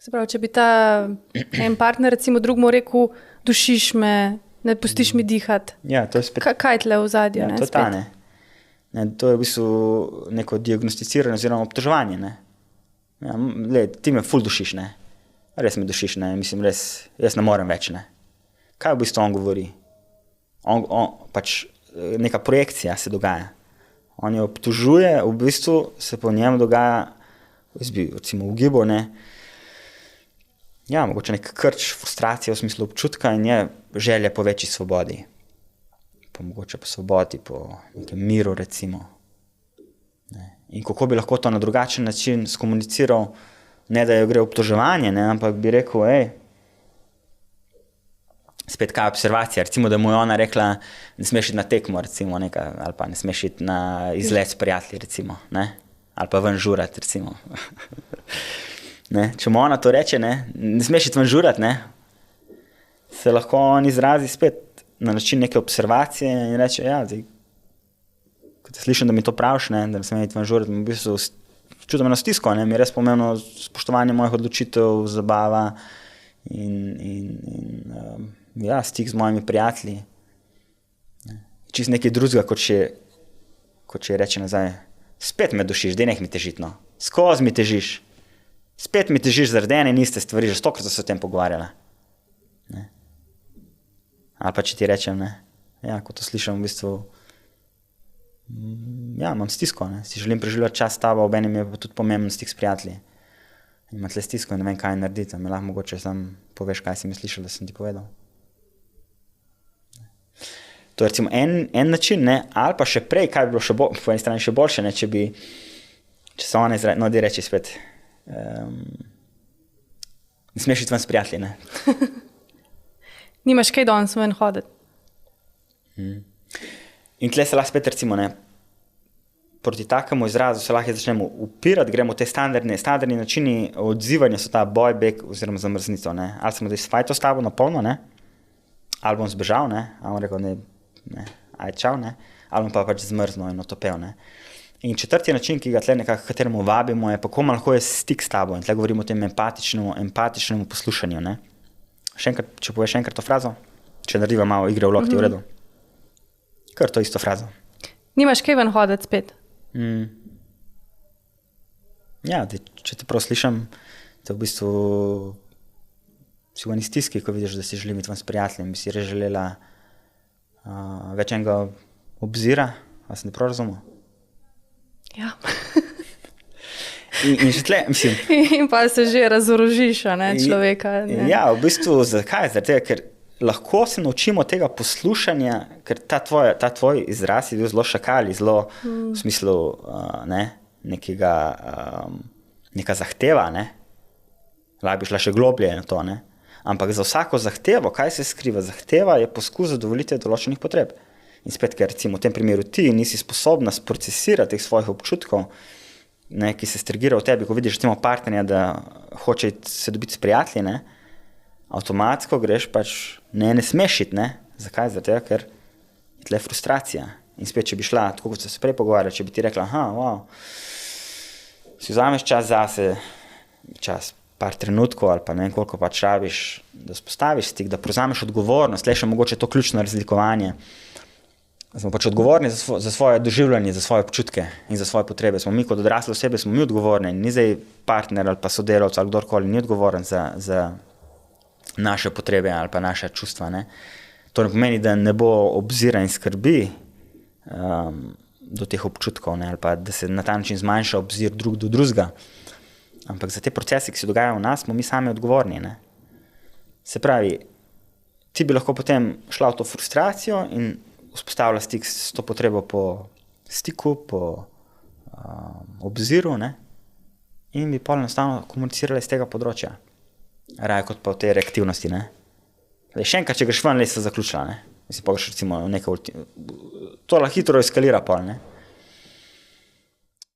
Se pravi, če bi ta en partner recimo drugmu rekel, dušiš me, ne pustiš mi dihati. Ja, to je spet... Kaj je tle v zadju? Ja, to je ta, ne. To je v bistvu neko diagnosticiranje oziroma obtoževanje, ne. Ja, ti me ful dušiš, ne. Res me dušiš, ne. Mislim, res, jaz ne morem več, ne. Kaj v bistvu on govori? On pač neka projekcija se dogaja. On jo obtožuje, v bistvu se po njem dogaja, jaz bi recimo ugibal, ne. Ja, mogoče nek krč, frustracija v smislu občutka in je želja po večji svobodi. Mogoče po svobodi, po nekem miru recimo. Ne. In kako bi lahko to na drugačen način skomuniciral, ne da jo gre obtoževanje, ne, ampak bi rekel, spet kaj observacija, recimo, da mu je ona rekla, ne smeš iti na tekmo, recimo, ali pa ne smeš iti na izlet s prijatelji, recimo, ne, ali pa ven žurat, recimo. Ne, če mu ona to reče, ne smeš iti ven žurat, ne, se lahko on izrazi spet na način neke observacije in reče, ja, zdaj, ko te slišim, da mi to praviš, ne, da ne smem iti ven žurat, v bistvu čutim eno stisko, ne, mi je res pomembno spoštovanje mojih odločitev, zabava in ja, stik z mojimi prijatelji. Čist nekaj drugega, kot če reče nazaj, spet me dušiš, daj neh mi težit, no, skozi mi težiš. Spet mi težiš zaradi ene in iste stvari, že stokrat se o tem pogovarjala. Ne. Ali pa če ti rečem, ne, ja, ko to slišam v bistvu, ja, imam stisko, ne, si želim preživljati čas s tabo, obenem je pa tudi pomemben stik s prijatelji. Imam tle stisko in ne vem, kaj narediti, mi lahko mogoče sam poveš, kaj si mi slišal, da sem ti povedal. To je recimo en način, ne, ali pa še prej, kaj bi bilo še po eni strani še boljše, ne, če se ona no, di reči spet, ne smeš iti ven s prijatelji, ne. Nimaš kaj danes ven hoditi. In tle se lahko spet recimo, ne, proti takemu izrazu se lahko začnemo upirati, gremo te standardni načini odzivanja so ta boj, beg oziroma zamrznitev, ne. Ali smo da izfajto s tabo na polno, ne, ali bom zbežal, ne, ali bom rekel, ne, aj čau, ne, ali bom pa pač zmrznil in otopel, ne. In četrti način, ki ga tle nekako kateremu vabimo, je pa komu lahko je stik s tabo. In tle govorimo o tem empatičnemu poslušanju, ne. Še enkrat, če poveš enkrat to frazo, če narediva malo igre v lokti, v redu. Kar to isto frazo. Nimaš kaj ven hoditi spet? Ja, če te prav slišam, te v bistvu si v eni stiski, ko vidiš, da si želim iti ven s prijateljem, bi si res želela več enega obzira, ali sem te prav razumel? Ja. In že tle, mislim... In pa se že razorožiš, ne, človeka. Ne. Ja, v bistvu, zakaj? Zaradi tega, ker lahko se naučimo tega poslušanja, ker ta tvoj izraz je bil zelo šakali, zelo v smislu, ne, neka zahteva, ne. Lahko bi šla še globlje na to, ne. Ampak za vsako zahtevo, kaj se skriva? Zahteva je poskus zadovoljitve določenih potreb. In spet, ker recimo v tem primeru ti nisi sposobna sprocesirati teh svojih občutkov, ne, ki se strigira v tebi, ko vidiš recimo partnerja, da hoče se dobiti s prijatelji, ne, avtomatsko greš pač, ne smeš iti, ne. Zakaj? Zato, ker je tle frustracija. In spet, če bi šla, tako kot se prej pogovarjala, če bi ti rekla, wow, si vzameš čas zase, čas par trenutkov ali pa ne vem koliko pač rabiš, da spostaviš stik, da prevzameš odgovornost, le še mogoče to ključno razlikovanje. Smo pač odgovorni za svoje doživljanje, za svoje občutke in za svoje potrebe. Smo mi kot odrasle osebe, smo mi odgovorni, ni zdaj partner ali pa sodelavec ali kdorkoli ni odgovoren za naše potrebe ali pa naše čustva, ne. To ne pomeni, da ne bo obzira in skrbi do teh občutkov, ne, ali pa da se na ta način zmanjša obzir drug do drugega. Ampak za te procese, ki se dogajajo v nas, smo mi sami odgovorni, ne. Se pravi, ti bi lahko potem šla v to frustracijo in vzpostavila stik s to potrebo po stiku, po obziru, ne, in bi pol enostavno komunicirala iz tega področja. Raje kot pa v tej reaktivnosti, ne. Še enkrat, če greš ven, le se zaključila, ne. Mislim, pa greš recimo to lahko hitro eskalira pol, ne.